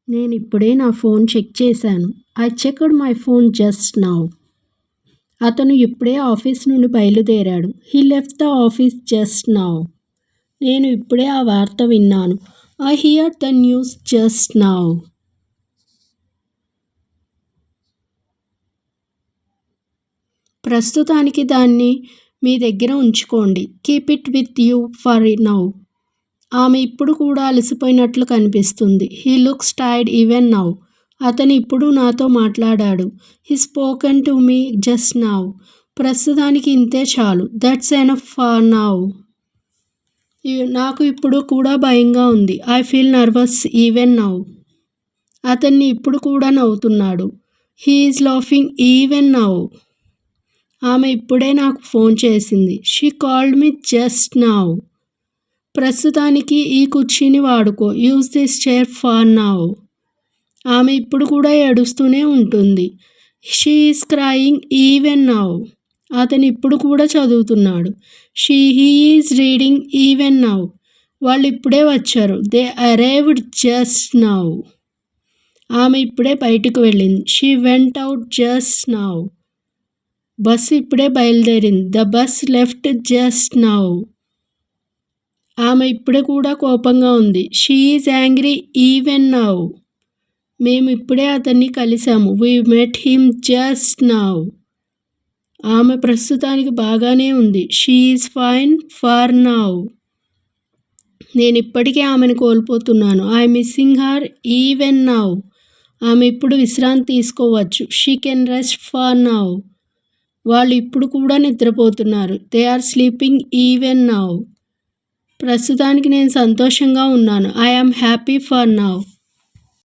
నేనిప్పుడే నా phone check చేశాను. I checked my phone just now. అతను ఇప్పుడే ఆఫీస్ నుండి బయలుదేరాడు. He left the office just now. నేను ఇప్పుడే ఆ వార్త విన్నాను. I heard the news just now. ప్రస్తుతానికి దాన్ని మీ దగ్గర ఉంచుకోండి. Keep it with you for now. ఆమె ఇప్పుడు కూడా అలసిపోయినట్లు కనిపిస్తుంది. He looks tired even now. అతను ఇప్పుడు నాతో మాట్లాడాడు. He spoken to me just now. ప్రస్తుతానికి ఇంతే చాలు. That's enough for now. నాకు ఇప్పుడు కూడా భయంగా ఉంది. I feel nervous even now. అతన్ని ఇప్పుడు కూడా నవ్వుతున్నాడు. He is laughing even now. ఆమె ఇప్పుడే నాకు ఫోన్ చేసింది. She called me just now. ప్రస్తుతానికి ఈ కుర్చీని వాడుకో. Use this chair for now. ఆమె ఇప్పుడు కూడా ఏడుస్తూనే ఉంటుంది. She is crying even now. అతను ఇప్పుడు కూడా చదువుతున్నాడు. He is reading even now. వాళ్ళు ఇప్పుడే వచ్చారు. They arrived just now. ఆమె ఇప్పుడే బయటకు వెళ్ళింది. She went out just now. Bus ఇప్పుడే బయలుదేరింది. The bus left just now. ఆమె ఇప్పుడే కూడా కోపంగా ఉంది. She is angry even now. మేము ఇప్పుడే అతన్ని కలిసాము. We met him just now. ఆమె ప్రస్తుతానికి బాగానే ఉంది. She is fine for now. నేను ఇప్పటికే ఆమెను కోల్పోతున్నాను. I missing her even now. ఆమె ఇప్పుడు విశ్రాంతి తీసుకోవచ్చు. She can rest for now. వాళ్ళు ఇప్పుడు కూడా నిద్రపోతున్నారు. They are sleeping even now. ప్రస్తుతానికి నేను సంతోషంగా ఉన్నాను. I am happy for now.